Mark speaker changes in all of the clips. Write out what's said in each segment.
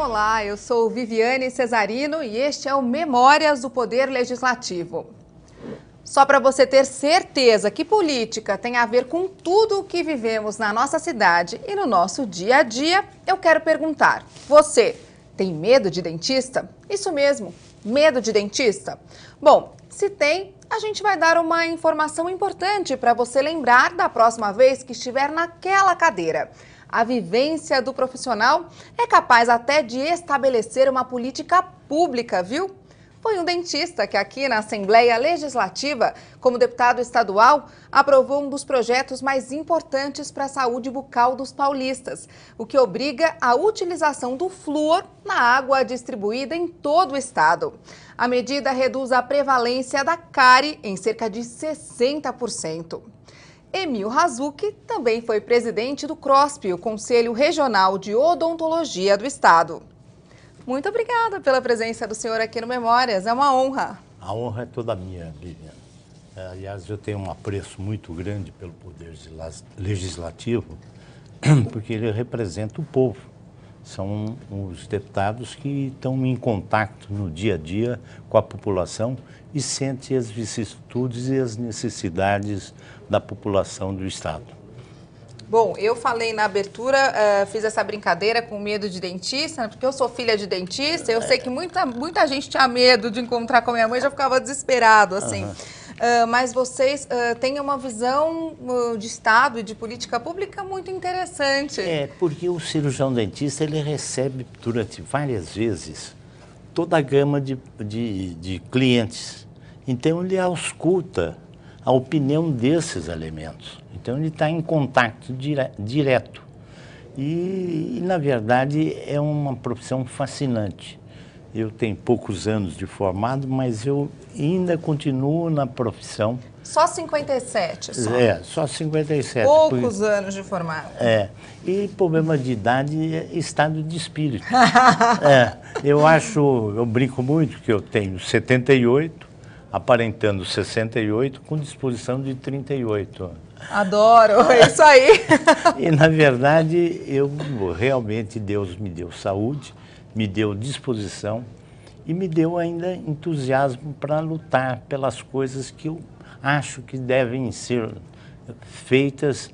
Speaker 1: Olá, eu sou Viviane Cesarino e este é o Memórias do Poder Legislativo. Só para você ter certeza que política tem a ver com tudo o que vivemos na nossa cidade e no nosso dia a dia, eu quero perguntar: você tem medo de dentista? Isso mesmo, medo de dentista? Bom, se tem, a gente vai dar uma informação importante para você lembrar da próxima vez que estiver naquela cadeira. A vivência do profissional é capaz até de estabelecer uma política pública, viu? Foi um dentista que aqui na Assembleia Legislativa, como deputado estadual, aprovou um dos projetos mais importantes para a saúde bucal dos paulistas, o que obriga a utilização do flúor na água distribuída em todo o estado. A medida reduz a prevalência da cárie em cerca de 60%. Emil Razucchi também foi presidente do CROSP, o Conselho Regional de Odontologia do Estado. Muito obrigada pela presença do senhor aqui no Memórias, é uma honra.
Speaker 2: A honra é toda minha, Viviane. Aliás, eu tenho um apreço muito grande pelo Poder Legislativo, porque ele representa o povo. São os deputados que estão em contato no dia a dia com a população e sentem as vicissitudes e as necessidades da população do Estado.
Speaker 1: Bom, eu falei na abertura, fiz essa brincadeira com medo de dentista, porque eu sou filha de dentista, eu sei que muita gente tinha medo de encontrar com a minha mãe, já ficava desesperado, assim. Mas vocês têm uma visão de Estado e de política pública muito interessante.
Speaker 2: É, porque o cirurgião dentista, ele recebe durante várias vezes toda a gama de clientes. Então, ele ausculta a opinião desses elementos. Então, ele está em contato direto. E, na verdade, é uma profissão fascinante. Eu tenho poucos anos de formado, mas eu ainda continuo na profissão.
Speaker 1: Só 57, só?
Speaker 2: É, só 57.
Speaker 1: Poucos anos de formado.
Speaker 2: É. E problema de idade é estado de espírito. Eu brinco muito que eu tenho 78, aparentando 68, com disposição de 38.
Speaker 1: Adoro, é isso aí.
Speaker 2: E, na verdade, realmente Deus me deu saúde, me deu disposição e me deu ainda entusiasmo para lutar pelas coisas que eu acho que devem ser feitas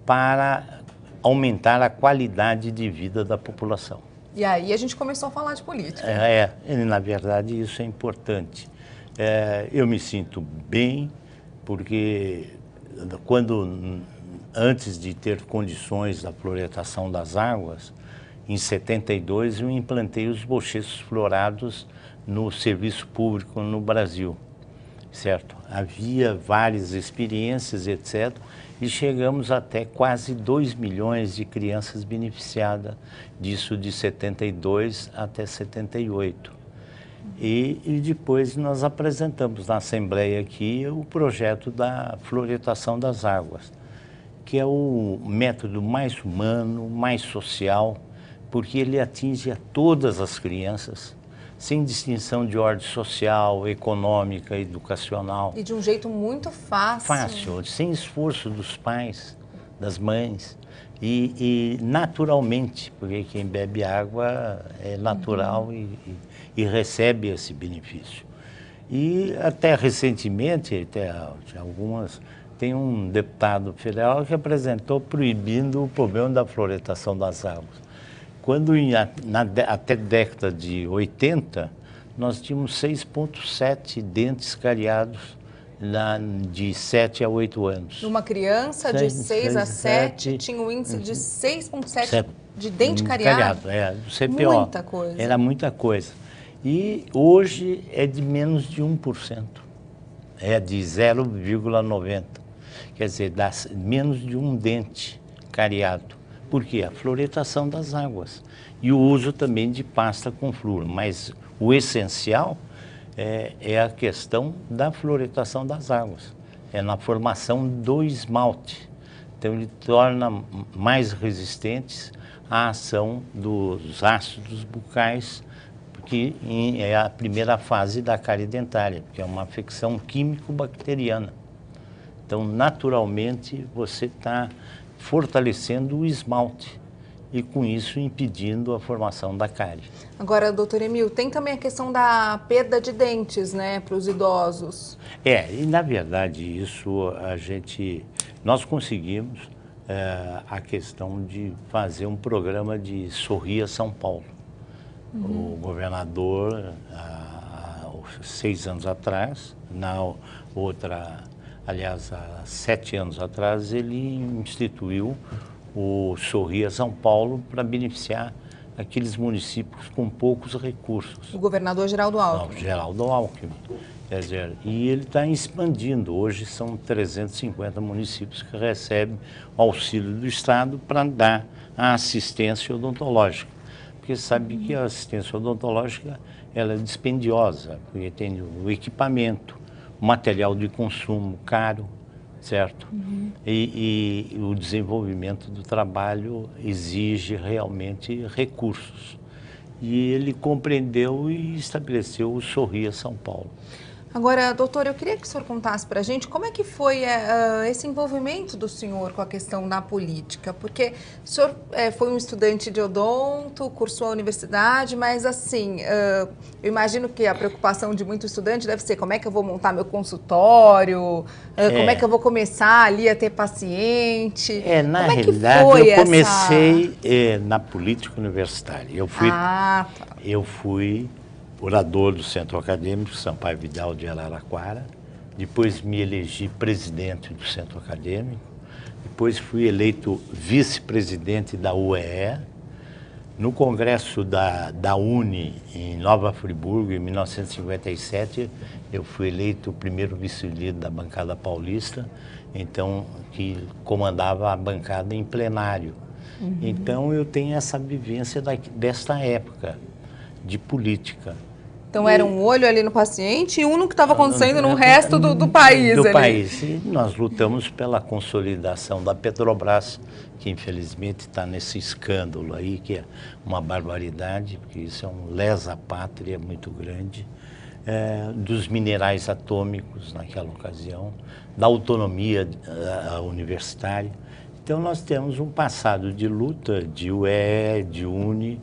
Speaker 2: para aumentar a qualidade de vida da população.
Speaker 1: E aí a gente começou a falar de política.
Speaker 2: Na verdade, isso é importante. Eu me sinto bem, porque antes de ter condições da fluoretação das águas, em 72 eu implantei os bochechos fluorados no serviço público no Brasil, certo? Havia várias experiências, etc., e chegamos até quase 2 milhões de crianças beneficiadas disso de 72 até 78. E depois nós apresentamos na Assembleia aqui o projeto da fluoretação das águas, que é o método mais humano, mais social, porque ele atinge a todas as crianças, sem distinção de ordem social, econômica, educacional.
Speaker 1: E de um jeito muito fácil.
Speaker 2: Fácil, sem esforço dos pais, das mães. E naturalmente, porque quem bebe água é natural e recebe esse benefício. E até recentemente, tem um deputado federal que apresentou proibindo o problema da fluoretação das águas. Quando até a década de 80, nós tínhamos 6,7 dentes cariados de 7 a 8 anos.
Speaker 1: Uma criança de 6 a 7 tinha um índice de 6,7 de dente cariado.
Speaker 2: Do CPO.
Speaker 1: Muita coisa.
Speaker 2: Era muita coisa. E hoje é de menos de 1%. É de 0,90. Quer dizer, dá menos de um dente cariado. Por quê? A fluoretação das águas. E o uso também de pasta com flúor. Mas o essencial é a questão da fluoretação das águas. É na formação do esmalte. Então, ele torna mais resistentes à ação dos ácidos bucais, que é a primeira fase da cárie dentária, que é uma afecção químico-bacteriana. Então, naturalmente, você está fortalecendo o esmalte. e com isso impedindo a formação da cárie.
Speaker 1: Agora, doutor Emil, tem também a questão da perda de dentes, né, para os idosos.
Speaker 2: E na verdade nós conseguimos a questão de fazer um programa de Sorria São Paulo. O governador, há 6 anos atrás, há 7 anos atrás, ele instituiu o Sorria São Paulo para beneficiar aqueles municípios com poucos recursos.
Speaker 1: O governador Geraldo Alckmin.
Speaker 2: Não, Geraldo Alckmin. Quer dizer, e ele está expandindo. Hoje são 350 municípios que recebem o auxílio do Estado para dar a assistência odontológica. Porque sabe que a assistência odontológica ela é dispendiosa, porque tem o equipamento, o material de consumo caro, certo? E o desenvolvimento do trabalho exige realmente recursos. E ele compreendeu e estabeleceu o Sorria São Paulo.
Speaker 1: Agora, doutor, eu queria que o senhor contasse para a gente como é que foi esse envolvimento do senhor com a questão da política, porque o senhor foi um estudante de odonto, cursou a universidade, mas assim, eu imagino que a preocupação de muito estudante deve ser como é que eu vou montar meu consultório, como é que eu vou começar ali a ter paciente.
Speaker 2: Na realidade, eu comecei na política universitária. Eu fui orador do Centro Acadêmico Sampaio Vidal de Araraquara, depois me elegi presidente do Centro Acadêmico, depois fui eleito vice-presidente da UEE, no congresso da UNE em Nova Friburgo, em 1957, eu fui eleito o primeiro vice-líder da bancada paulista, então, que comandava a bancada em plenário. Então, eu tenho essa vivência desta época de política.
Speaker 1: Então era um olho ali no paciente e um no que estava acontecendo no resto do país.
Speaker 2: Do país. E nós lutamos pela consolidação da Petrobras, que infelizmente está nesse escândalo aí, que é uma barbaridade, porque isso é um lesa-pátria muito grande, dos minerais atômicos naquela ocasião, da autonomia universitária. Então nós temos um passado de luta, de UEE, de UNE,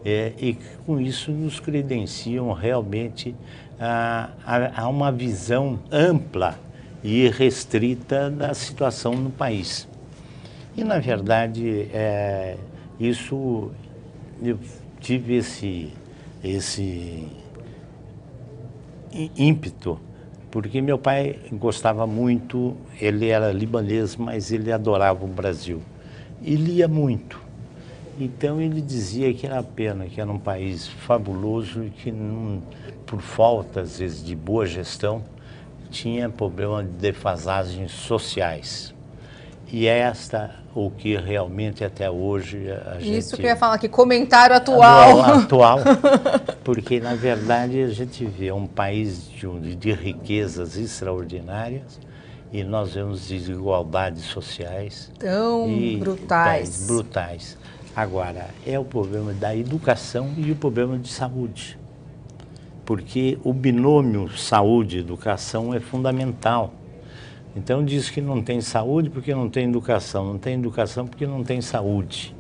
Speaker 2: e com isso nos credenciam realmente a uma visão ampla e restrita da situação no país. E, na verdade, eu tive esse ímpeto, porque meu pai gostava muito, ele era libanês, mas ele adorava o Brasil e lia muito. Então ele dizia que era pena, que era um país fabuloso e que, por falta, às vezes, de boa gestão, tinha problema de defasagens sociais. E o que realmente até hoje a gente...
Speaker 1: Isso que eu ia falar aqui, comentário atual.
Speaker 2: Atual, porque na verdade a gente vê um país de riquezas extraordinárias e nós vemos desigualdades sociais.
Speaker 1: Tão brutais.
Speaker 2: Brutais. Agora, é o problema da educação e o problema de saúde. Porque o binômio saúde e educação é fundamental. Então diz que não tem saúde porque não tem educação, não tem educação porque não tem saúde.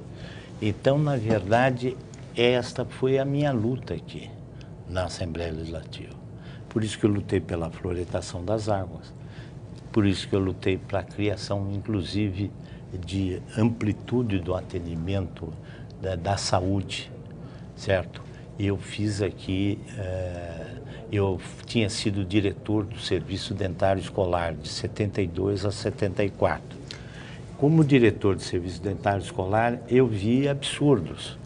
Speaker 2: Então, na verdade, esta foi a minha luta aqui na Assembleia Legislativa. Por isso que eu lutei pela fluoretação das águas, por isso que eu lutei para a criação, inclusive, de amplitude do atendimento da saúde, certo? Eu fiz aqui, eu tinha sido diretor do Serviço Dentário Escolar de 72 a 74. Como diretor do Serviço Dentário Escolar, eu vi absurdos.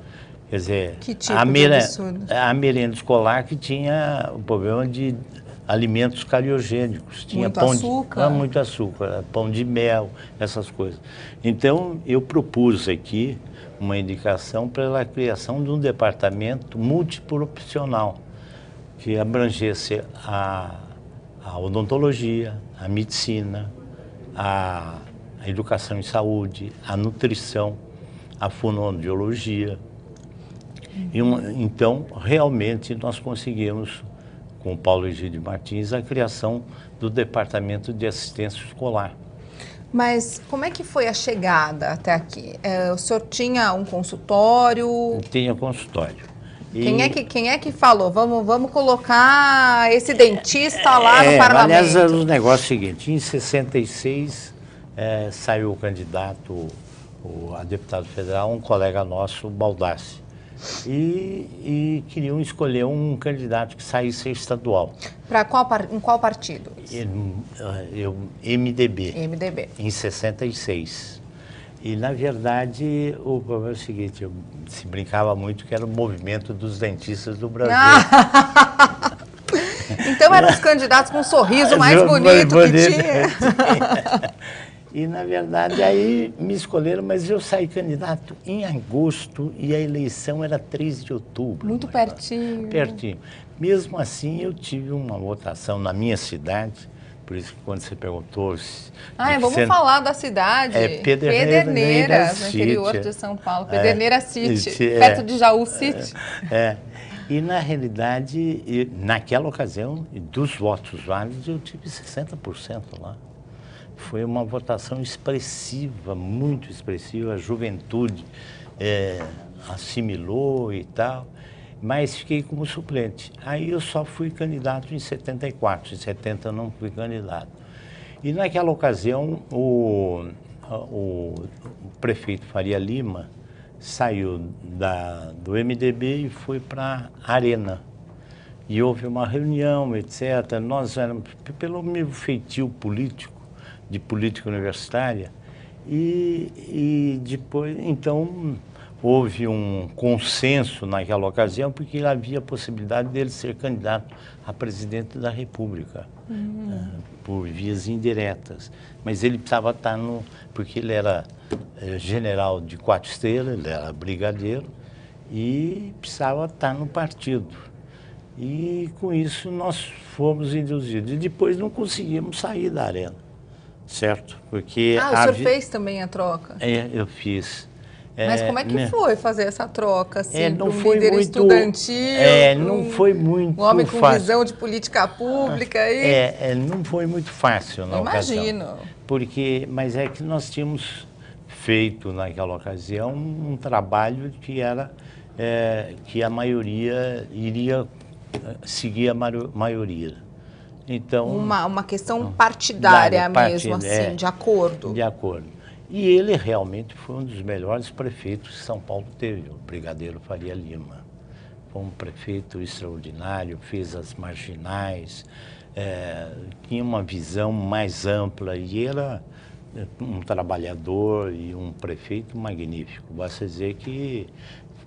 Speaker 2: Quer dizer,
Speaker 1: que tipo de absurdo?
Speaker 2: A merenda escolar que tinha o problema de alimentos cariogênicos. Tinha muito açúcar, pão de mel, essas coisas. Então, eu propus aqui uma indicação para a criação de um departamento multiprofissional que abrangesse a odontologia, a medicina, a educação em saúde, a nutrição, a fonoaudiologia. Então, realmente, nós conseguimos, com o Paulo Egídio Martins, a criação do Departamento de Assistência Escolar.
Speaker 1: Mas como é que foi a chegada até aqui? O senhor tinha um consultório?
Speaker 2: Tinha consultório.
Speaker 1: Quem é que falou? Vamos colocar esse dentista lá no parlamento?
Speaker 2: Aliás, o negócio é o seguinte, em 66 saiu o candidato a deputado federal, um colega nosso, o Baldassi, e queriam escolher um candidato que saísse estadual.
Speaker 1: Em qual partido?
Speaker 2: MDB.
Speaker 1: MDB.
Speaker 2: Em 66. E, na verdade, o problema é o seguinte, se brincava muito que era o movimento dos dentistas do Brasil.
Speaker 1: Então eram os candidatos com um sorriso mais bonito que tinha.
Speaker 2: E, na verdade, aí me escolheram, mas eu saí candidato em agosto e a eleição era 3 de outubro.
Speaker 1: Muito pertinho.
Speaker 2: Pertinho. Mesmo assim, eu tive uma votação na minha cidade, por isso que quando você perguntou...
Speaker 1: vamos falar da cidade. Pederneiras, no interior de São Paulo. Pederneiras City, perto de Jaú City.
Speaker 2: E, na realidade, naquela ocasião, dos votos válidos, eu tive 60% lá. Foi uma votação expressiva, muito expressiva, a juventude assimilou e tal, mas fiquei como suplente. Aí eu só fui candidato em 74, em 70 eu não fui candidato. E naquela ocasião o prefeito Faria Lima saiu do MDB e foi para a Arena. E houve uma reunião, etc. Nós éramos, pelo meu feitio político, de política universitária, e depois, então, houve um consenso naquela ocasião, porque havia a possibilidade dele ser candidato a presidente da República, por vias indiretas. Mas ele precisava estar porque ele era general de 4 estrelas, ele era brigadeiro, e precisava estar no partido. E, com isso, nós fomos induzidos. E depois não conseguimos sair da Arena. Certo? Porque
Speaker 1: o senhor fez também a troca?
Speaker 2: Eu fiz.
Speaker 1: Mas como é que foi fazer essa troca, assim,
Speaker 2: não
Speaker 1: um
Speaker 2: foi
Speaker 1: líder
Speaker 2: muito,
Speaker 1: estudantil,
Speaker 2: não foi muito
Speaker 1: um homem com
Speaker 2: fácil.
Speaker 1: visão de política pública?
Speaker 2: Não foi muito fácil na ocasião.
Speaker 1: Imagino.
Speaker 2: Mas é que nós tínhamos feito naquela ocasião um trabalho que era que a maioria iria seguir a maioria. Então,
Speaker 1: uma questão partidária mesmo, assim, de acordo.
Speaker 2: De acordo. E ele realmente foi um dos melhores prefeitos que São Paulo teve, o brigadeiro Faria Lima. Foi um prefeito extraordinário, fez as marginais, tinha uma visão mais ampla e era um trabalhador e um prefeito magnífico. Basta dizer que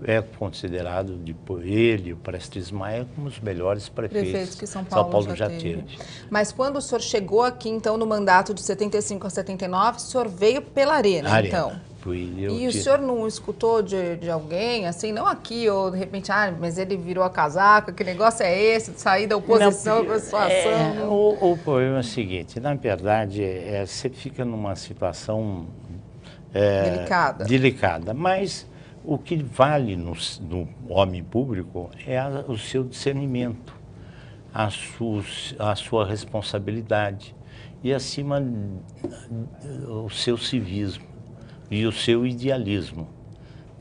Speaker 2: é considerado, ele e o Prestes Maia, como os melhores prefeitos
Speaker 1: que São Paulo já teve. Mas quando o senhor chegou aqui, então, no mandato de 75 a 79, o senhor veio pela Arena, então? E o senhor não escutou de alguém, assim, não aqui, ou de repente, mas ele virou a casaca, que negócio é esse, de sair da oposição para a situação?
Speaker 2: O problema é o seguinte, na verdade, você fica numa situação delicada, mas o que vale no homem público é o seu discernimento, a sua responsabilidade e, acima, o seu civismo e o seu idealismo.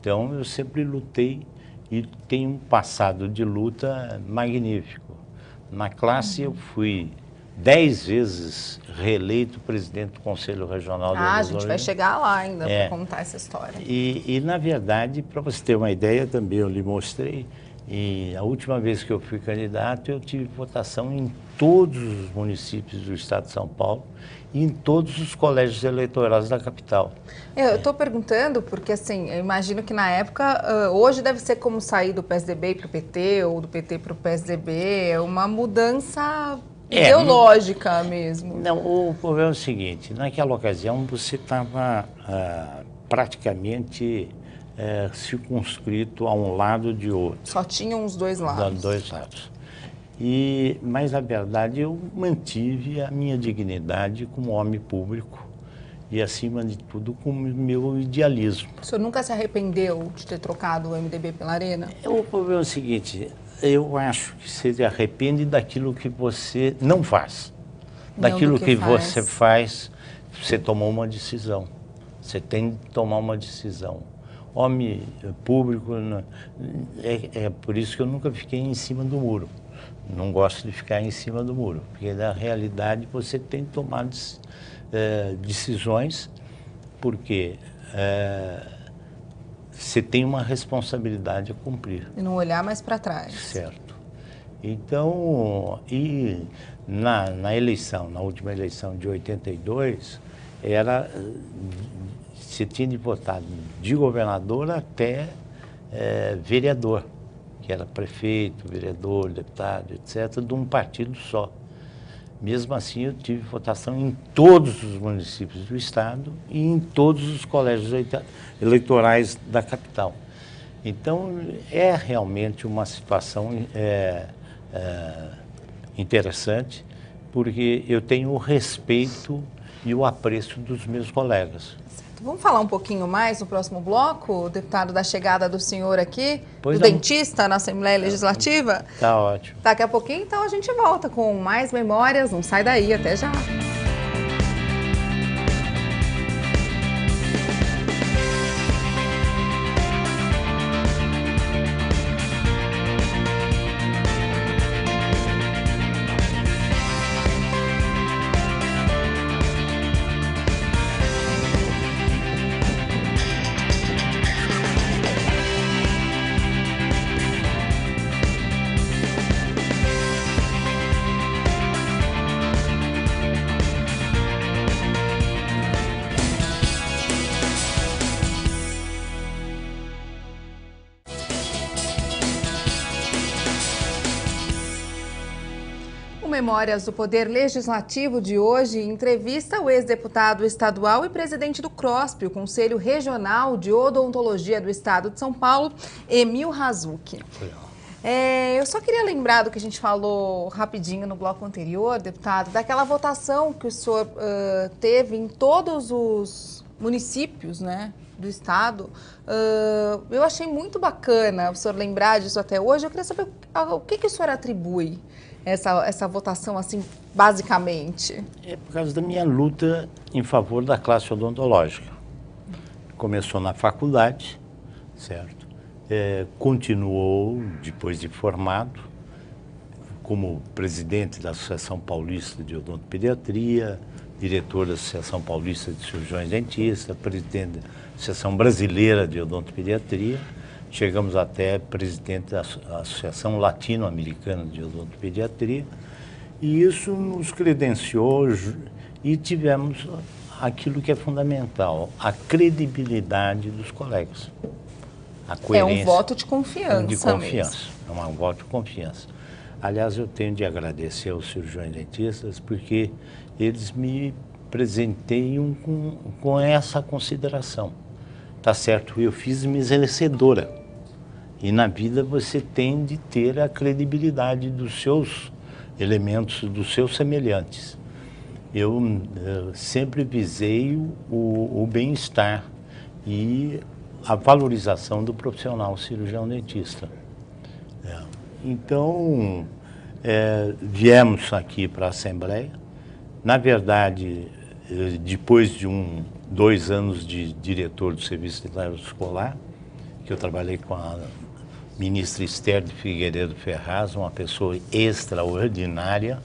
Speaker 2: Então, eu sempre lutei e tenho um passado de luta magnífico. Na classe, eu fui 10 vezes reeleito presidente do Conselho Regional da
Speaker 1: a gente vai chegar lá ainda para contar essa história.
Speaker 2: E, na verdade, para você ter uma ideia, também eu lhe mostrei, e a última vez que eu fui candidato, eu tive votação em todos os municípios do estado de São Paulo e em todos os colégios eleitorais da capital.
Speaker 1: Eu estou perguntando porque, assim, eu imagino que na época, hoje deve ser como sair do PSDB para o PT ou do PT para o PSDB, é uma mudança ideológica mesmo.
Speaker 2: Não, o problema é o seguinte, naquela ocasião você estava praticamente circunscrito a um lado de outro.
Speaker 1: Só tinham os dois lados.
Speaker 2: Dois lados. Mas, na verdade, eu mantive a minha dignidade como homem público e, acima de tudo, com o meu idealismo.
Speaker 1: O senhor nunca se arrependeu de ter trocado o MDB pela Arena?
Speaker 2: O problema é o seguinte, eu acho que você se arrepende daquilo que você não faz. Daquilo que você faz, você tomou uma decisão. Você tem que tomar uma decisão. Homem público, é por isso que eu nunca fiquei em cima do muro. Não gosto de ficar em cima do muro, porque na realidade você tem que tomar decisões, porque você tem uma responsabilidade a cumprir.
Speaker 1: E não olhar mais para trás.
Speaker 2: Certo. Então, e na eleição, na última eleição de 82, você tinha de votar de governador até vereador, que era prefeito, vereador, deputado, etc., de um partido só. Mesmo assim, eu tive votação em todos os municípios do estado e em todos os colégios eleitorais da capital. Então, é realmente uma situação interessante, porque eu tenho o respeito e o apreço dos meus colegas.
Speaker 1: Vamos falar um pouquinho mais no próximo bloco, deputado, da chegada do senhor aqui,
Speaker 2: Pois
Speaker 1: do
Speaker 2: não.
Speaker 1: dentista na Assembleia Legislativa?
Speaker 2: Tá ótimo.
Speaker 1: Daqui a pouquinho, então, a gente volta com mais memórias. Não sai daí, até já. Memórias do Poder Legislativo de hoje entrevista o ex-deputado estadual e presidente do CROSP, o Conselho Regional de Odontologia do Estado de São Paulo, Emil Razucchi. Eu só queria lembrar do que a gente falou rapidinho no bloco anterior, deputado, daquela votação que o senhor teve em todos os municípios, né, do estado. Eu achei muito bacana o senhor lembrar disso até hoje. Eu queria saber o que o senhor atribui essa votação, assim, basicamente.
Speaker 2: É por causa da minha luta em favor da classe odontológica. Começou na faculdade, certo? Continuou, depois de formado, como presidente da Associação Paulista de Odontopediatria, diretor da Associação Paulista de Cirurgiões Dentistas, presidente da Associação Brasileira de Odontopediatria. Chegamos até presidente da Associação Latino-Americana de Odontopediatria, e isso nos credenciou e tivemos aquilo que é fundamental, a credibilidade dos colegas. A coerência.
Speaker 1: É um voto de confiança.
Speaker 2: De confiança,
Speaker 1: mesmo.
Speaker 2: É um voto de confiança. Aliás, eu tenho de agradecer aos cirurgiões dentistas, porque eles me presenteiam com essa consideração. Tá certo, eu fiz merecedora. E na vida você tem de ter a credibilidade dos seus elementos, dos seus semelhantes. Eu sempre visei o bem-estar e a valorização do profissional cirurgião dentista. Então, viemos aqui para a Assembleia. Na verdade, depois de 2 anos de diretor do Serviço Dentário Escolar, que eu trabalhei com a ministra Esther de Figueiredo Ferraz, uma pessoa extraordinária,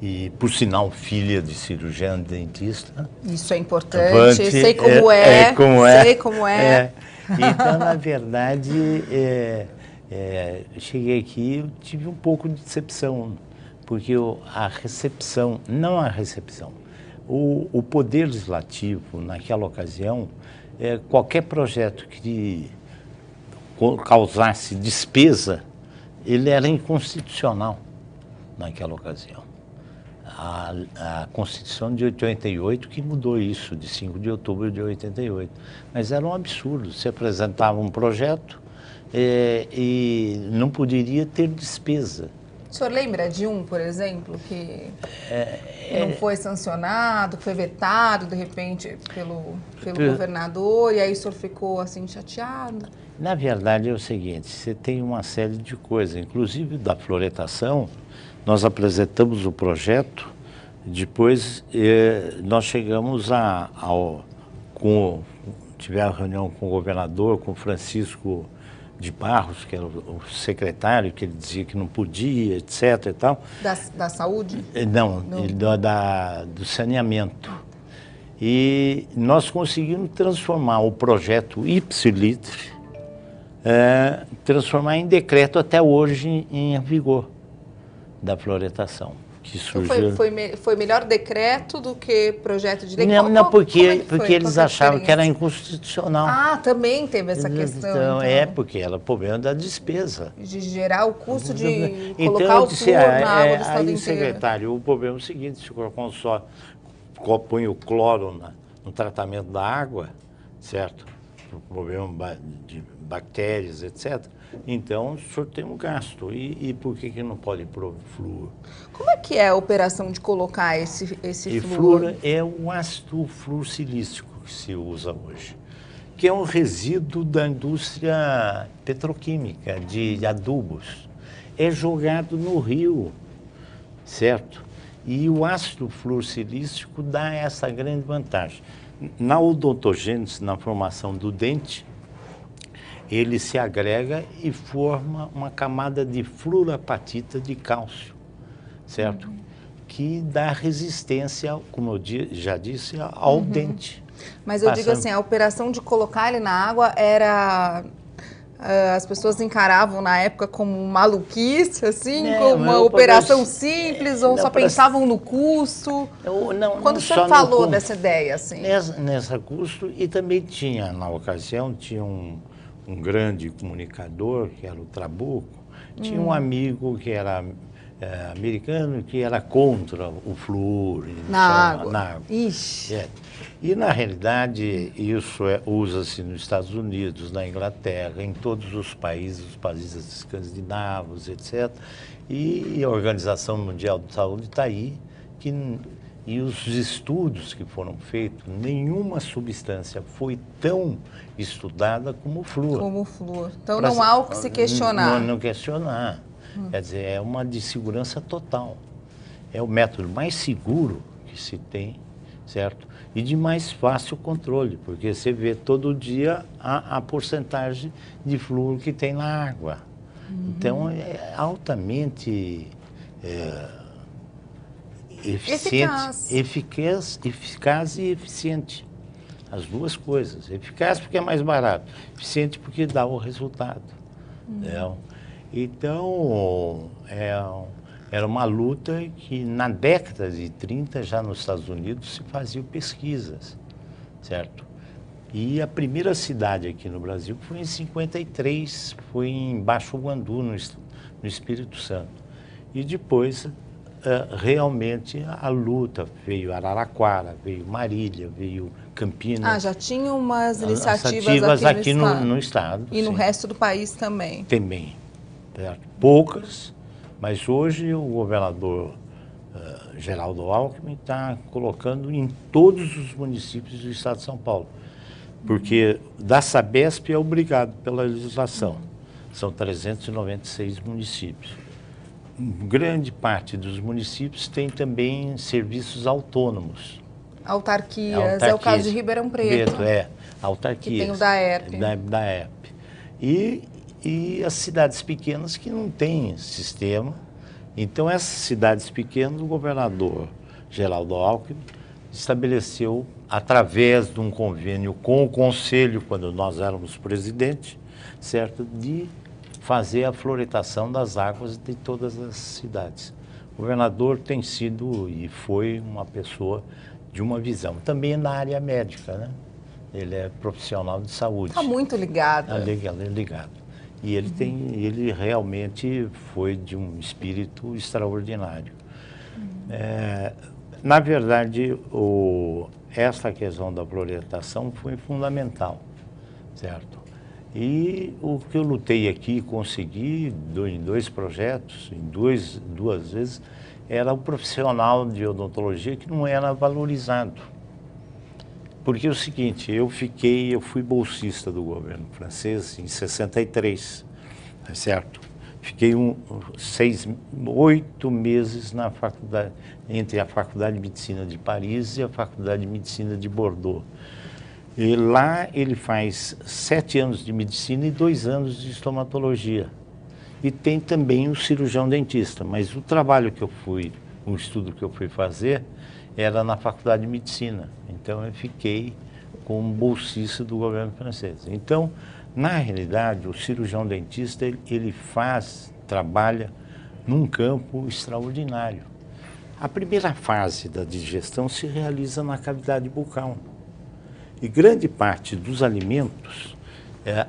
Speaker 2: e, por sinal, filha de cirurgião dentista.
Speaker 1: Isso é importante, sei como sei como é.
Speaker 2: Então, na verdade, cheguei aqui, eu tive um pouco de decepção, porque a recepção, não a recepção, o Poder Legislativo, naquela ocasião, qualquer projeto que causasse despesa, ele era inconstitucional naquela ocasião. A Constituição de 88 que mudou isso, de 5 de outubro de 88. Mas era um absurdo. Você apresentava um projeto e não poderia ter despesa.
Speaker 1: O senhor lembra de um, por exemplo, que não foi sancionado, foi vetado, de repente, pelo governador, e aí o senhor ficou, assim, chateado?
Speaker 2: Na verdade, é o seguinte, você tem uma série de coisas, inclusive da floretação, nós apresentamos o projeto Depois, nós chegamos tivemos reunião com o governador, com o Francisco de Barros, que era o secretário, que ele dizia que não podia, etc. e tal.
Speaker 1: Da saúde?
Speaker 2: Não. Do saneamento. E nós conseguimos transformar o projeto Ipsilitri, transformar em decreto até hoje em vigor da floretação. Que surgiu...
Speaker 1: Então foi melhor decreto do que projeto de lei?
Speaker 2: Não, porque eles achavam que era inconstitucional.
Speaker 1: Ah, também teve essa questão.
Speaker 2: Então. Porque era problema da despesa.
Speaker 1: De gerar o custo de
Speaker 2: então,
Speaker 1: colocar o flúor na água do estado
Speaker 2: aí,
Speaker 1: inteiro.
Speaker 2: secretário, o problema é o seguinte, se colocar põe o cloro no tratamento da água, certo? O problema de bactérias, etc. Então, o senhor tem um gasto. E por que não pode pôr flúor?
Speaker 1: Como é que é a operação de colocar esse
Speaker 2: flúor?
Speaker 1: flúor?
Speaker 2: É o ácido fluorsilícico que se usa hoje, que é um resíduo da indústria petroquímica, de adubos. É jogado no rio, certo? E o ácido fluorsilícico dá essa grande vantagem. Na odontogênese, na formação do dente, ele se agrega e forma uma camada de fluorapatita de cálcio, certo? Que dá resistência, como eu já disse, ao dente.
Speaker 1: Mas eu digo assim, a operação de colocar ele na água era... as pessoas encaravam na época como maluquice, assim, como uma operação simples, ou só pensavam no custo? Quando o senhor falou dessa ideia, assim?
Speaker 2: Nessa custo, e também tinha, na ocasião, tinha um grande comunicador, que era o Trabuco, tinha um amigo que era americano, que era contra o flúor
Speaker 1: na água.
Speaker 2: Ixi. E, na realidade, isso usa-se nos Estados Unidos, na Inglaterra, em todos os países escandinavos, etc. E a Organização Mundial de Saúde está aí, e os estudos que foram feitos, nenhuma substância foi tão estudada como o flúor. Como o
Speaker 1: flúor. Então não há o que se questionar.
Speaker 2: Não questionar. Quer dizer, é uma de segurança total. É o método mais seguro que se tem, certo? E de mais fácil controle, porque você vê todo dia a porcentagem de flúor que tem na água. Então, é altamente eficaz e eficiente. As duas coisas. Eficaz porque é mais barato, eficiente porque dá o resultado. Então, era uma luta que na década de 30, já nos Estados Unidos, se faziam pesquisas, certo? E a primeira cidade aqui no Brasil foi em 53, foi em Baixo Guandu, no Espírito Santo. E depois, realmente, a luta veio Araraquara, veio Marília, veio Campinas.
Speaker 1: Já tinham umas iniciativas aqui
Speaker 2: no estado.
Speaker 1: E no resto do país também.
Speaker 2: Também. Certo? Poucas, mas hoje o governador Geraldo Alckmin está colocando em todos os municípios do estado de São Paulo, porque da Sabesp é obrigado pela legislação. São 396 municípios. Grande parte dos municípios tem também serviços autônomos.
Speaker 1: Autarquias. É o caso de Ribeirão Preto.
Speaker 2: Autarquias.
Speaker 1: Que tem o DAERP.
Speaker 2: DAERP. E as cidades pequenas que não têm sistema. Então, essas cidades pequenas, o governador Geraldo Alckmin estabeleceu, através de um convênio com o Conselho, quando nós éramos presidente, certo, de fazer a floretação das águas de todas as cidades. O governador tem sido e foi uma pessoa de uma visão. Também na área médica, né? Ele é profissional de saúde.
Speaker 1: Está muito ligado.
Speaker 2: Ligado. E ele realmente foi de um espírito extraordinário. Na verdade, essa questão da floretação foi fundamental, certo? E o que eu lutei aqui e consegui em dois projetos, em duas vezes, era o profissional de odontologia que não era valorizado. Porque é o seguinte, eu fui bolsista do governo francês em 63, certo? Fiquei 8 meses na faculdade, entre a Faculdade de Medicina de Paris e a Faculdade de Medicina de Bordeaux. E lá ele faz 7 anos de medicina e 2 anos de estomatologia. E tem também o cirurgião dentista, mas o trabalho que eu fui, o estudo que eu fui fazer, era na Faculdade de Medicina. Então eu fiquei como bolsista do governo francês. Então, na realidade, o cirurgião dentista, ele trabalha num campo extraordinário. A primeira fase da digestão se realiza na cavidade bucal. E grande parte dos alimentos,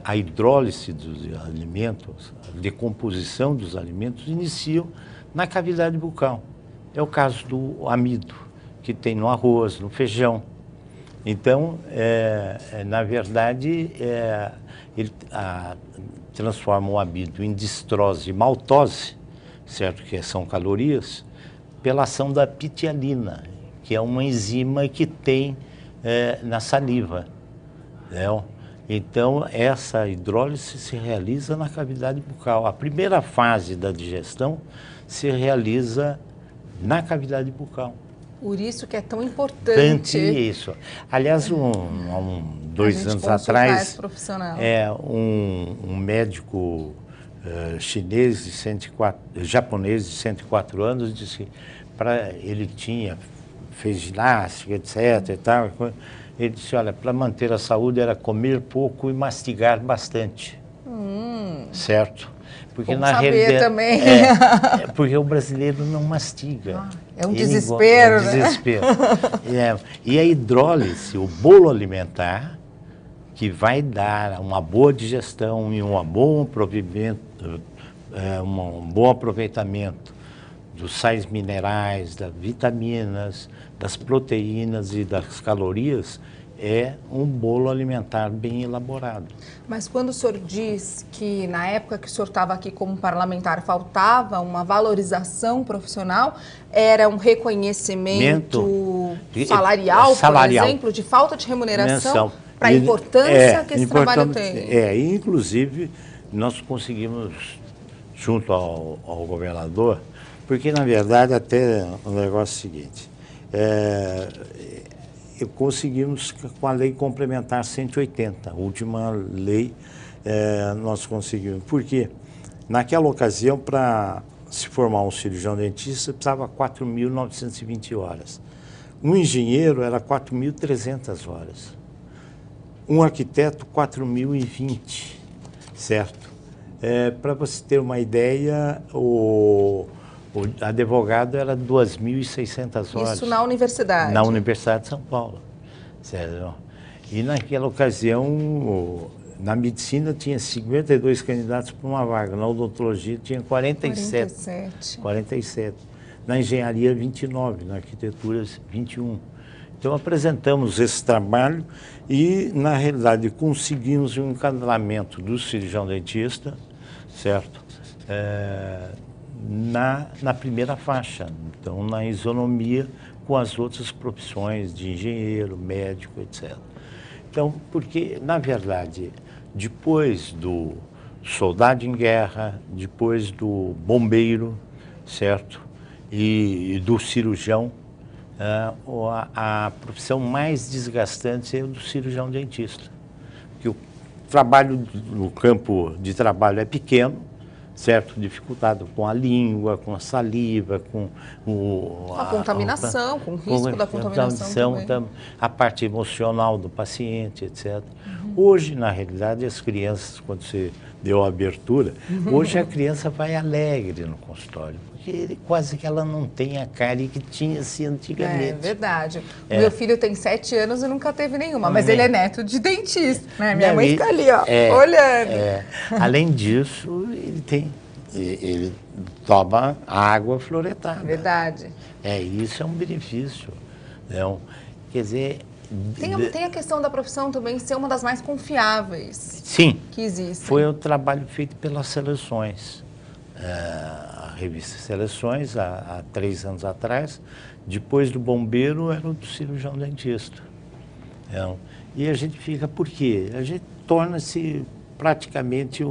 Speaker 2: a hidrólise dos alimentos, a decomposição dos alimentos, iniciam na cavidade bucal. É o caso do amido, que tem no arroz, no feijão. Então, na verdade, ele transforma o amido em destrose e maltose, certo? Que são calorias, pela ação da pitialina, que é uma enzima que tem na saliva, né? Então, essa hidrólise se realiza na cavidade bucal. A primeira fase da digestão se realiza na cavidade bucal.
Speaker 1: Por isso que é tão importante.
Speaker 2: Isso. Aliás, há 2 anos atrás, um médico chinês japonês de 104 anos disse que ele fez ginástica, etc. E tal. Ele disse, olha, para manter a saúde era comer pouco e mastigar bastante. Certo? Porque
Speaker 1: na realidade também.
Speaker 2: Porque o brasileiro não mastiga.
Speaker 1: É um desespero, né?
Speaker 2: Desespero. E a hidrólise, o bolo alimentar, que vai dar uma boa digestão e um bom aproveitamento dos sais minerais, das vitaminas, das proteínas e das calorias, é um bolo alimentar bem elaborado.
Speaker 1: Mas quando o senhor diz que na época que o senhor estava aqui como parlamentar faltava uma valorização profissional, era um reconhecimento salarial, por exemplo, de falta de remuneração, para a importância que esse trabalho tem?
Speaker 2: Inclusive nós conseguimos, junto ao governador, porque na verdade até o negócio é o seguinte, conseguimos com a lei complementar 180, a última lei nós conseguimos. Por quê? Naquela ocasião, para se formar um cirurgião dentista, precisava 4.920 horas. Um engenheiro era 4.300 horas. Um arquiteto, 4.020, certo? Para você ter uma ideia, o advogado era 2.600 horas.
Speaker 1: Isso na universidade?
Speaker 2: Na Universidade de São Paulo. Certo? E naquela ocasião, na medicina tinha 52 candidatos para uma vaga, na odontologia tinha 47. Na engenharia, 29, na arquitetura, 21. Então apresentamos esse trabalho e, na realidade, conseguimos um enquadramento do cirurgião dentista, certo? Na primeira faixa, então na isonomia com as outras profissões de engenheiro, médico, etc. Então, porque, na verdade, depois do soldado em guerra, depois do bombeiro, certo? E do cirurgião, a profissão mais desgastante é o do cirurgião dentista. Porque o trabalho no campo de trabalho é pequeno, certo? Dificultado com a língua, com a saliva, com
Speaker 1: a contaminação, com o risco da contaminação também.
Speaker 2: A parte emocional do paciente, etc. Hoje, na realidade, as crianças, quando você deu a abertura, hoje a criança vai alegre no consultório, porque quase que ela não tem a cárie que tinha-se antigamente.
Speaker 1: É verdade. O meu filho tem 7 anos e nunca teve nenhuma, mas ele é neto de dentista, né? Minha mãe fica ali, ó, olhando.
Speaker 2: Além disso, ele toma água fluoretada.
Speaker 1: Verdade.
Speaker 2: Isso é um benefício. Não, quer dizer...
Speaker 1: Tem a questão da profissão também ser uma das mais confiáveis.
Speaker 2: Sim,
Speaker 1: que existe.
Speaker 2: Foi o trabalho feito pelas Seleções. A revista Seleções, há 3 anos atrás, depois do bombeiro, era o do cirurgião dentista. E a gente fica, por quê? A gente torna-se praticamente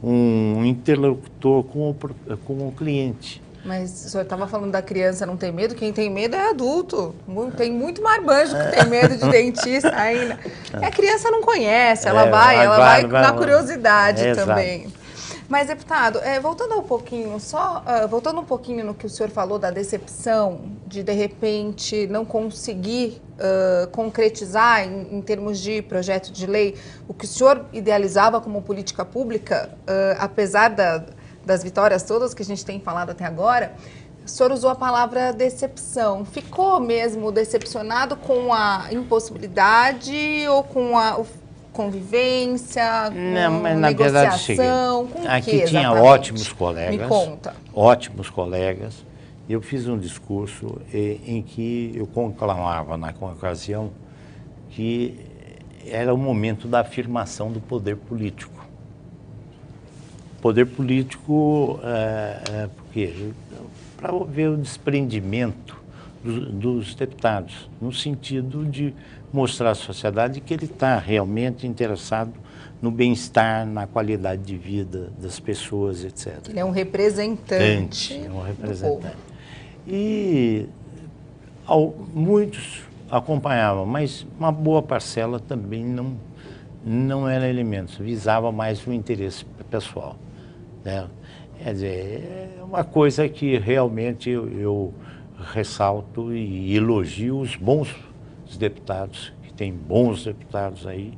Speaker 2: um interlocutor com o cliente.
Speaker 1: Mas o senhor estava falando da criança não ter medo, quem tem medo é adulto. Tem muito marmanjo que tem medo de dentista ainda. E a criança não conhece, ela vai na curiosidade também. Mas, deputado, voltando um pouquinho no que o senhor falou da decepção de repente, não conseguir concretizar em termos de projeto de lei o que o senhor idealizava como política pública, apesar das vitórias todas que a gente tem falado até agora, o senhor usou a palavra decepção. Ficou mesmo decepcionado com a impossibilidade ou com a convivência,
Speaker 2: não, mas na
Speaker 1: negociação?
Speaker 2: Verdade, aqui tinha ótimos colegas.
Speaker 1: Me conta.
Speaker 2: Ótimos colegas. Eu fiz um discurso em que eu conclamava na ocasião que era o momento da afirmação do poder político. Poder político, porque para ver o desprendimento dos deputados, no sentido de mostrar à sociedade que ele está realmente interessado no bem-estar, na qualidade de vida das pessoas, etc.
Speaker 1: Ele é um representante.
Speaker 2: É um representante. E muitos acompanhavam, mas uma boa parcela também não era elementos, visava mais o interesse pessoal. Né? Quer dizer, é uma coisa que realmente eu ressalto e elogio os bons deputados, que tem bons deputados aí,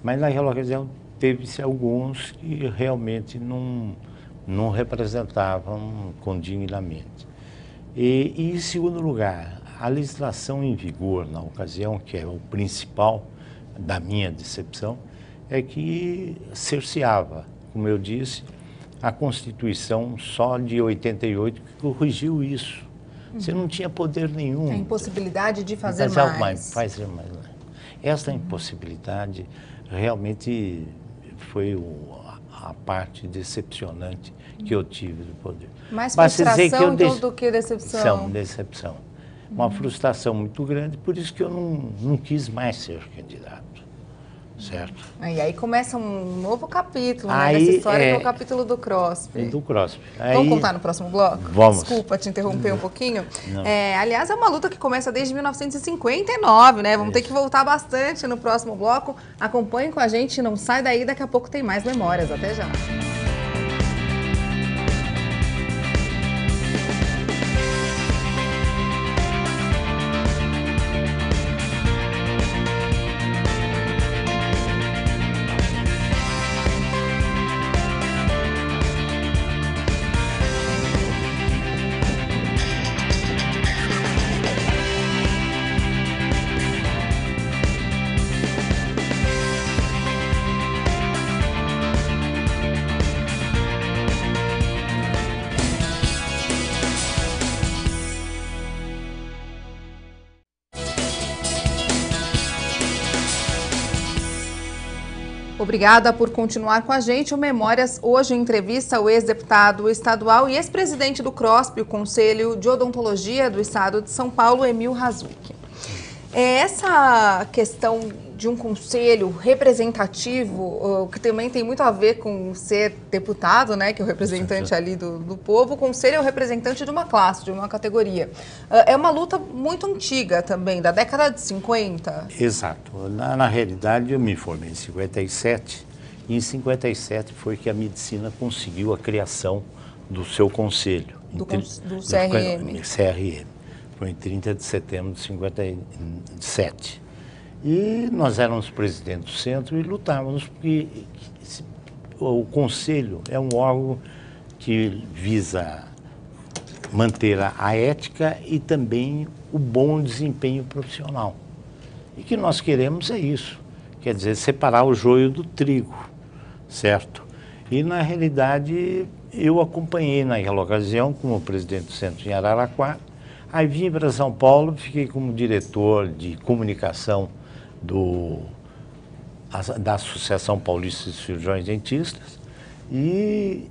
Speaker 2: mas naquela ocasião teve-se alguns que realmente não representavam condignamente. E em segundo lugar, a legislação em vigor na ocasião, que é o principal da minha decepção, é que cerceava, como eu disse, a Constituição só de 88 que corrigiu isso. Você não tinha poder nenhum.
Speaker 1: A impossibilidade de fazer mais.
Speaker 2: Fazer mais. Essa impossibilidade realmente foi a parte decepcionante que eu tive do poder.
Speaker 1: Mais frustração do que decepção.
Speaker 2: Decepção. Uma frustração muito grande, por isso que eu não quis mais ser candidato. Certo?
Speaker 1: E aí começa um novo capítulo, né, nessa história, que é o capítulo do CROSP.
Speaker 2: Do CROSP.
Speaker 1: Vamos contar no próximo bloco?
Speaker 2: Vamos.
Speaker 1: Desculpa te interromper um pouquinho. Aliás, é uma luta que começa desde 1959, né? Vamos ter que voltar bastante no próximo bloco. Acompanhe com a gente, não sai daí, daqui a pouco tem mais memórias. Até já. Obrigada por continuar com a gente. O Memórias hoje entrevista o ex-deputado estadual e ex-presidente do CROSP, o Conselho de Odontologia do Estado de São Paulo, Emil Razucchi. Essa questão de um conselho representativo, que também tem muito a ver com ser deputado, né, que é o representante ali do povo, o conselho é o representante de uma classe, de uma categoria. É uma luta muito antiga também, da década de 50.
Speaker 2: Exato. Na realidade, eu me formei em 57, e em 57 foi que a medicina conseguiu a criação do seu conselho.
Speaker 1: Do CRM.
Speaker 2: CRM. Foi em 30 de setembro de 57. E nós éramos presidente do centro e lutávamos, porque o conselho é um órgão que visa manter a ética e também o bom desempenho profissional. E que nós queremos é isso, quer dizer, separar o joio do trigo, certo? E na realidade eu acompanhei naquela ocasião como presidente do centro em Araraquara. Aí vim para São Paulo, fiquei como diretor de comunicação da Associação Paulista de Cirurgiões Dentistas e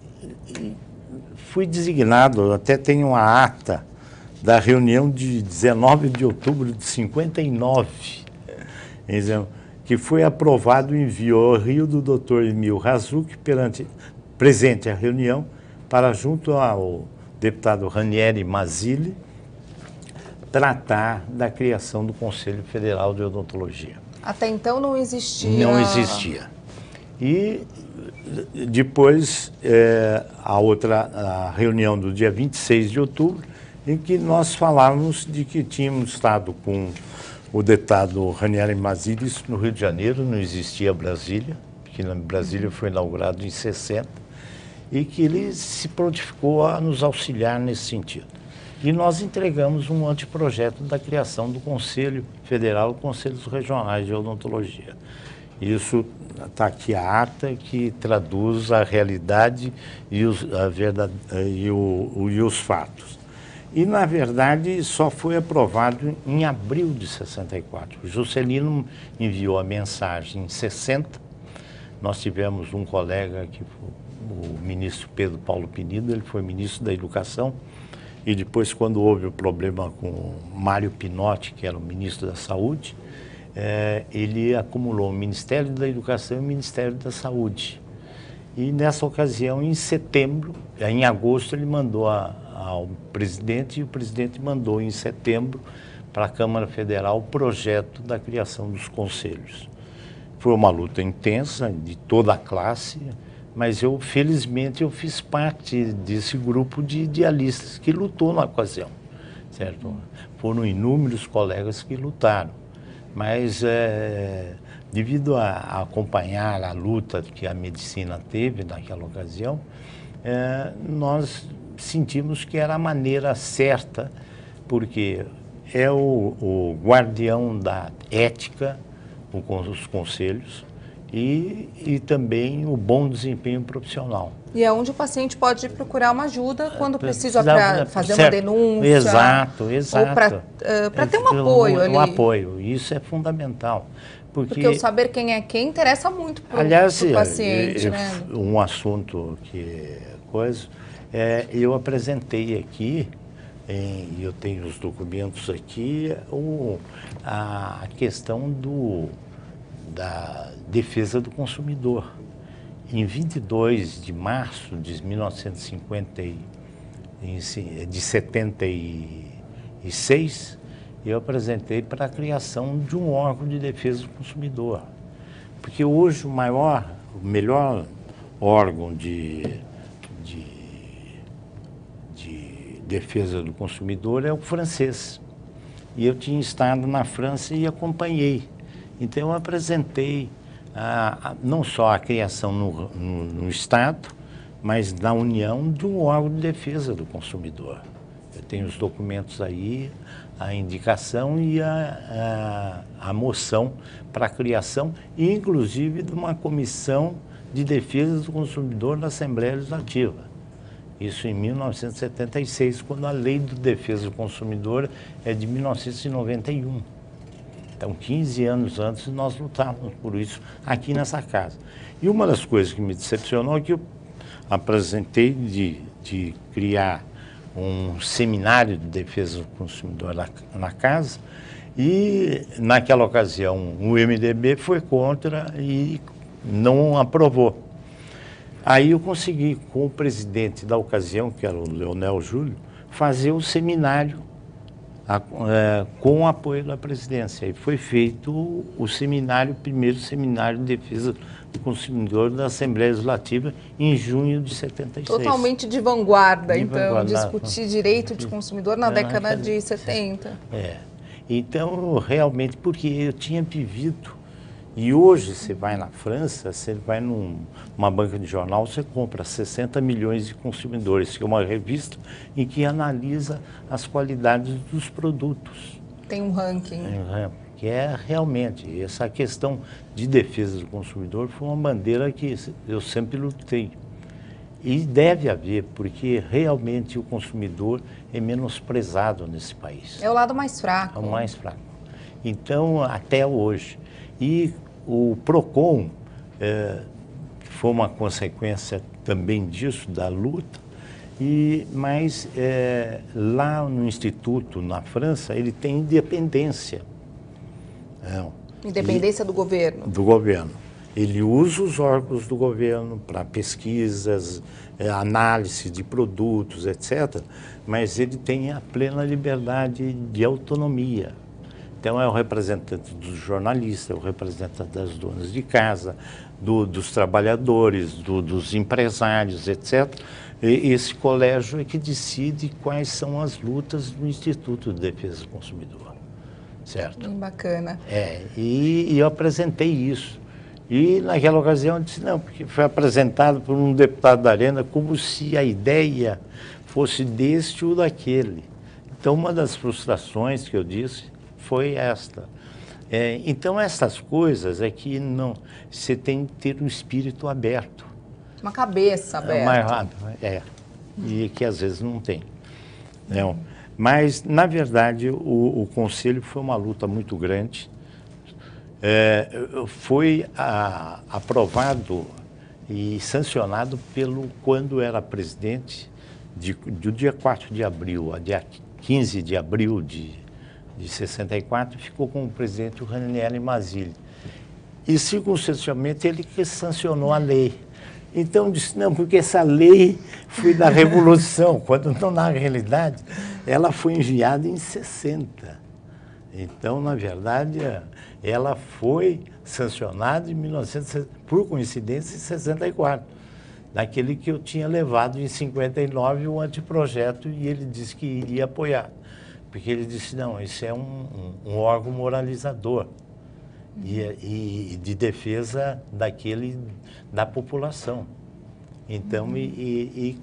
Speaker 2: fui designado, até tenho uma ata da reunião de 19 de outubro de 59, que foi aprovado o envio ao Rio do Dr. Emil Razuc, presente à reunião, para, junto ao deputado Ranieri Mazzilli, tratar da criação do Conselho Federal de Odontologia.
Speaker 1: Até então não existia.
Speaker 2: Não existia. E depois, a reunião do dia 26 de outubro, em que nós falávamos de que tínhamos estado com o deputado Ranieri Mazzilli no Rio de Janeiro, não existia Brasília, porque Brasília foi inaugurado em 60, e que ele se prontificou a nos auxiliar nesse sentido. E nós entregamos um anteprojeto da criação do Conselho Federal e Conselhos Regionais de Odontologia. Isso está aqui a ata que traduz a realidade e os fatos. E, na verdade, só foi aprovado em abril de 64. O Juscelino enviou a mensagem em 60. Nós tivemos um colega, que foi o ministro Pedro Paulo Pinido, ele foi ministro da Educação, e depois, quando houve o problema com Mário Pinotti, que era o ministro da Saúde, ele acumulou o Ministério da Educação e o Ministério da Saúde. E, nessa ocasião, em setembro, em agosto, ele mandou ao presidente, e o presidente mandou em setembro para a Câmara Federal o projeto da criação dos conselhos. Foi uma luta intensa de toda a classe, mas felizmente, eu fiz parte desse grupo de idealistas que lutou na ocasião, certo? Foram inúmeros colegas que lutaram, mas devido a acompanhar a luta que a medicina teve naquela ocasião, nós sentimos que era a maneira certa, porque é o guardião da ética, os conselhos, e também o bom desempenho profissional.
Speaker 1: E é onde o paciente pode procurar uma ajuda quando precisa fazer uma denúncia.
Speaker 2: Exato.
Speaker 1: Ou para ter um apoio ali.
Speaker 2: Um apoio, isso é fundamental.
Speaker 1: Porque o saber quem é quem interessa muito para o paciente. Né?
Speaker 2: Um assunto eu apresentei aqui, e eu tenho os documentos aqui, a questão da defesa do consumidor. Em 22 de março de 76, eu apresentei para a criação de um órgão de defesa do consumidor. Porque hoje o melhor órgão de defesa do consumidor é o francês. E eu tinha estado na França e acompanhei. Então, eu apresentei não só a criação no Estado, mas na União de um órgão de defesa do consumidor. Eu tenho os documentos aí, a indicação e a moção para a criação, e inclusive de uma comissão de defesa do consumidor na Assembleia Legislativa. Isso em 1976, quando a Lei de Defesa do Consumidor é de 1991. Então, 15 anos antes, nós lutávamos por isso aqui nessa casa. E uma das coisas que me decepcionou é que eu apresentei de criar um seminário de defesa do consumidor na casa, e naquela ocasião o MDB foi contra e não aprovou. Aí eu consegui, com o presidente da ocasião, que era o Leonel Júlio, fazer o seminário com o apoio da presidência. E foi feito o primeiro seminário de defesa do consumidor da Assembleia Legislativa em junho de 76.
Speaker 1: Totalmente de vanguarda, discutir direito de consumidor na década de 70.
Speaker 2: Então, realmente, porque eu tinha vivido. E hoje você vai na França, você vai numa banca de jornal, você compra 60 milhões de consumidores, que é uma revista em que analisa as qualidades dos produtos.
Speaker 1: Tem um ranking.
Speaker 2: Que é realmente, essa questão de defesa do consumidor foi uma bandeira que eu sempre lutei. E deve haver, porque realmente o consumidor é menosprezado nesse país.
Speaker 1: É o lado mais fraco.
Speaker 2: É o mais fraco. Então, até hoje. E o PROCON foi uma consequência também disso, da luta, mas lá no Instituto, na França, ele tem independência.
Speaker 1: Independência do governo.
Speaker 2: Do governo. Ele usa os órgãos do governo para pesquisas, análise de produtos, etc., mas ele tem a plena liberdade de autonomia. Então, é o representante dos jornalistas, é o representante das donas de casa, dos trabalhadores, dos empresários, etc. E esse colégio é que decide quais são as lutas do Instituto de Defesa do Consumidor, certo?
Speaker 1: Bacana.
Speaker 2: E eu apresentei isso. E naquela ocasião eu disse, não, porque foi apresentado por um deputado da Arena como se a ideia fosse deste ou daquele. Então, uma das frustrações que eu disse foi esta. Então, essas coisas é que não, você tem que ter um espírito aberto.
Speaker 1: Uma cabeça aberta.
Speaker 2: E que às vezes não tem. Não. Mas, na verdade, o Conselho foi uma luta muito grande. Foi aprovado e sancionado quando era presidente, do dia 4 de abril a dia 15 de abril de 64, ficou como presidente o Ranieri Mazzilli. E, circunstancialmente, ele que sancionou a lei. Então, disse, não, porque essa lei foi da Revolução, quando não, na realidade, ela foi enviada em 60. Então, na verdade, ela foi sancionada em 1960, por coincidência, em 64. Daquele que eu tinha levado em 59 o anteprojeto e ele disse que iria apoiar. Porque ele disse, não, isso é um órgão moralizador e de defesa da população. Então,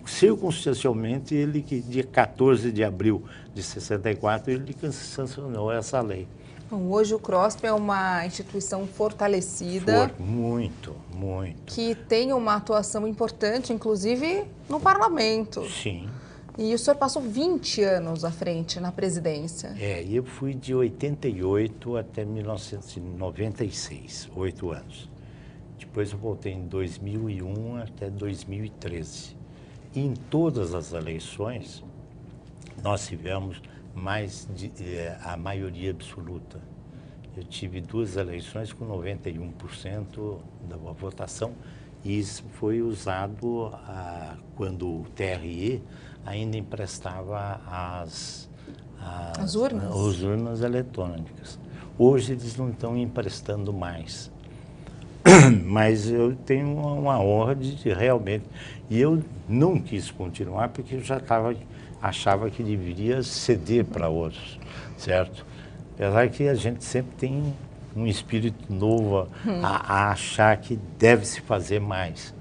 Speaker 2: circunstancialmente, ele que dia 14 de abril de 64, ele que sancionou essa lei.
Speaker 1: Bom, hoje o CROSP é uma instituição fortalecida.
Speaker 2: Muito, muito.
Speaker 1: Que tem uma atuação importante, inclusive, no parlamento.
Speaker 2: Sim.
Speaker 1: E o senhor passou 20 anos à frente na presidência.
Speaker 2: E eu fui de 88 até 1996, 8 anos. Depois eu voltei em 2001 até 2013. E em todas as eleições, nós tivemos a maioria absoluta. Eu tive 2 eleições com 91% da votação e isso foi usado quando o TRE ainda emprestava as urnas eletrônicas. Hoje eles não estão emprestando mais. Mas eu tenho uma honra de realmente... E eu não quis continuar porque eu já achava que deveria ceder para outros, certo? Apesar que a gente sempre tem um espírito novo a achar que deve se fazer mais.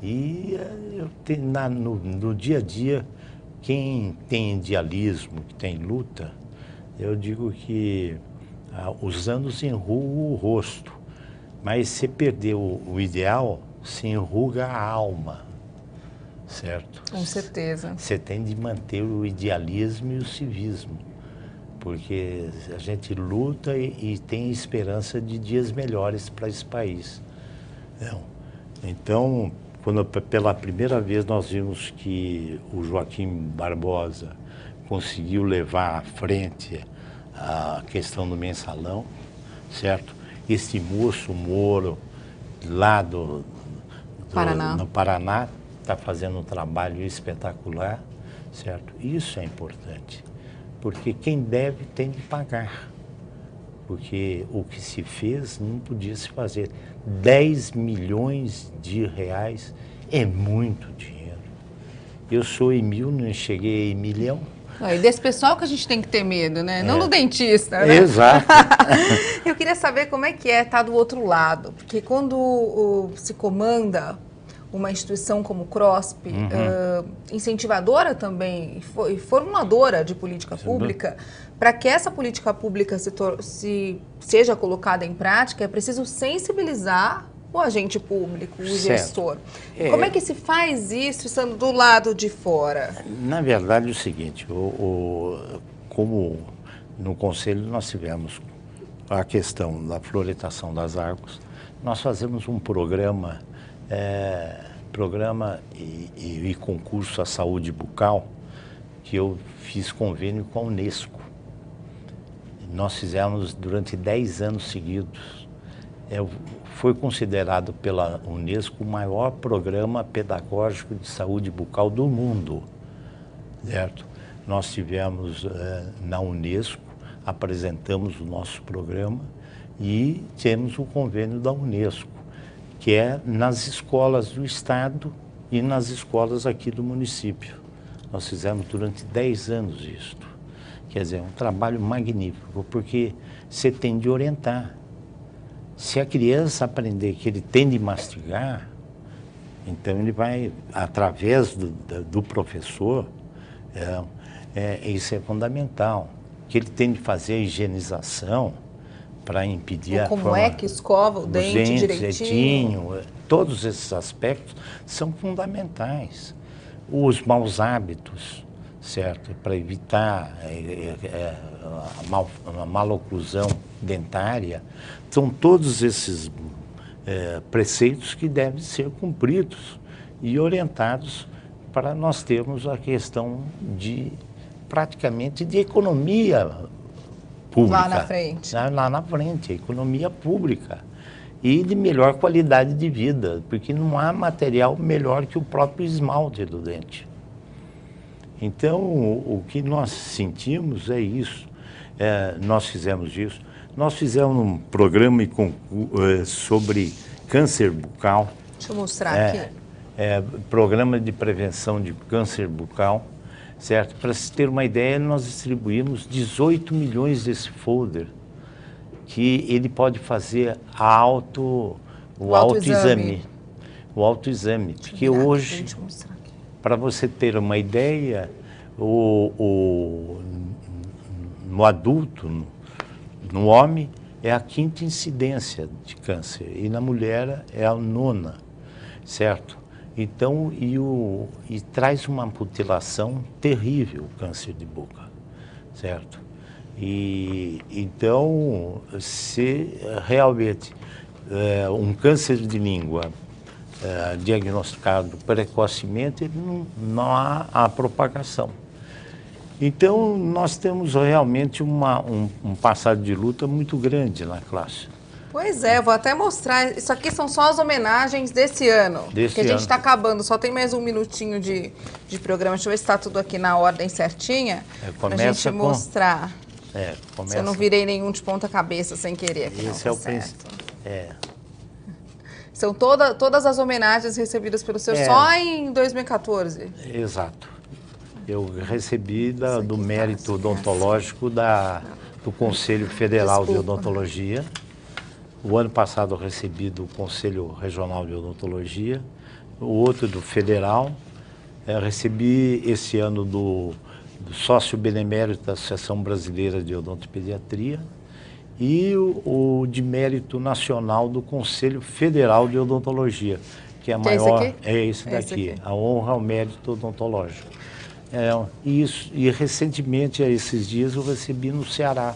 Speaker 2: E eu tenho, no dia a dia, quem tem idealismo, que tem luta, eu digo que os anos enrugam o rosto, mas se perder o ideal, se enruga a alma, certo?
Speaker 1: Com certeza.
Speaker 2: Você tem de manter o idealismo e o civismo, porque a gente luta e tem esperança de dias melhores para esse país. Então, quando pela primeira vez nós vimos que o Joaquim Barbosa conseguiu levar à frente a questão do mensalão, certo? Esse moço Moro, lá no Paraná, está fazendo um trabalho espetacular, certo? Isso é importante, porque quem deve tem de pagar, porque o que se fez não podia se fazer. 10 milhões de reais é muito dinheiro. Eu sou Emil, não cheguei em milhão.
Speaker 1: E desse pessoal que a gente tem que ter medo, né? Não do dentista, né?
Speaker 2: Exato.
Speaker 1: Eu queria saber como é que estar do outro lado, porque quando se comanda uma instituição como o CROSP, incentivadora também e formuladora de política pública, para que essa política pública seja colocada em prática, é preciso sensibilizar o agente público, o gestor. Como é que se faz isso estando do lado de fora?
Speaker 2: Na verdade, é o seguinte, como no Conselho nós tivemos a questão da floretação das águas, nós fazemos um programa e concurso à saúde bucal, que eu fiz convênio com a Unesco. nós fizemos durante 10 anos seguidos. Foi considerado pela Unesco o maior programa pedagógico de saúde bucal do mundo, certo? Nós tivemos na Unesco, apresentamos o nosso programa e temos o convênio da Unesco, que é nas escolas do estado e nas escolas aqui do município. Nós fizemos durante 10 anos isso. Quer dizer, é um trabalho magnífico, porque você tem de orientar. Se a criança aprender que ele tem de mastigar, então ele vai, através do professor, isso é fundamental. Que ele tem de fazer a higienização para impedir a forma...
Speaker 1: Como é que escova o dente direitinho?
Speaker 2: Todos esses aspectos são fundamentais. Os maus hábitos, certo? Para evitar a maloclusão dentária. São todos esses preceitos que devem ser cumpridos e orientados para nós termos a questão praticamente de economia pública.
Speaker 1: Lá na frente.
Speaker 2: Lá na frente, economia pública. E de melhor qualidade de vida, porque não há material melhor que o próprio esmalte do dente. Então, o que nós sentimos é isso. Nós fizemos isso. Nós fizemos um programa sobre câncer bucal.
Speaker 1: Deixa eu mostrar aqui.
Speaker 2: Programa de prevenção de câncer bucal, certo? Para se ter uma ideia, nós distribuímos 18 milhões desse folder, que ele pode fazer o autoexame. O autoexame. Porque hoje, para você ter uma ideia, no adulto, no homem, é a 5ª incidência de câncer e na mulher é a 9ª, certo? Então, e traz uma mutilação terrível o câncer de boca, certo? Então, se realmente um câncer de língua diagnosticado precocemente, não há a propagação. Então, nós temos realmente um passado de luta muito grande na classe.
Speaker 1: Pois é, vou até mostrar. Isso aqui são só as homenagens desse ano. Que a gente está acabando, só tem mais um minutinho de programa. Deixa eu ver se está tudo aqui na ordem certinha. Para a gente mostrar. Se eu não virei nenhum de ponta cabeça sem querer aqui.
Speaker 2: Esse é o certo.
Speaker 1: São todas as homenagens recebidas pelo senhor só em 2014.
Speaker 2: Exato. Eu recebi do mérito odontológico do Conselho Federal de Odontologia. O ano passado eu recebi do Conselho Regional de Odontologia, o outro do Federal. Recebi esse ano do sócio benemérito da Associação Brasileira de Odontopediatria e o de mérito nacional do Conselho Federal de Odontologia, que é a maior. É esse daqui, a honra ao mérito odontológico. E recentemente, há esses dias, eu recebi no Ceará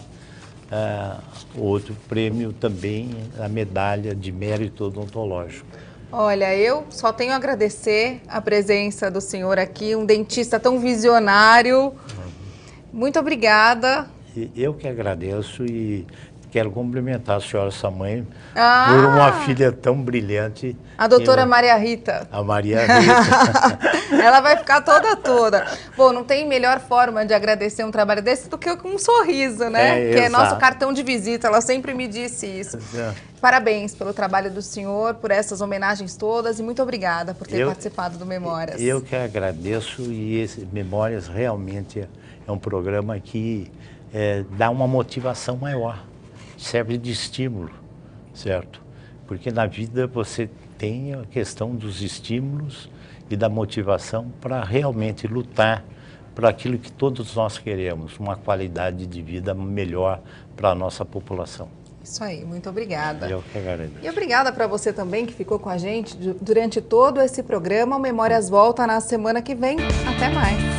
Speaker 2: outro prêmio também, a medalha de mérito odontológico.
Speaker 1: Olha, eu só tenho a agradecer a presença do senhor aqui, um dentista tão visionário. Muito obrigada.
Speaker 2: Eu que agradeço e quero cumprimentar a senhora, sua mãe, por uma filha tão brilhante.
Speaker 1: A doutora Maria Rita.
Speaker 2: A Maria Rita.
Speaker 1: Ela vai ficar toda. Bom, não tem melhor forma de agradecer um trabalho desse do que com um sorriso, né? Que é nosso cartão de visita, ela sempre me disse isso. Parabéns pelo trabalho do senhor, por essas homenagens todas e muito obrigada por ter participado do Memórias.
Speaker 2: Eu que agradeço e esse Memórias realmente é um programa que dá uma motivação maior, serve de estímulo, certo? Porque na vida você tem a questão dos estímulos e da motivação para realmente lutar por aquilo que todos nós queremos, uma qualidade de vida melhor para a nossa população.
Speaker 1: Isso aí, muito obrigada.
Speaker 2: Eu que agradeço.
Speaker 1: E obrigada para você também que ficou com a gente durante todo esse programa. O Memórias volta na semana que vem. Até mais.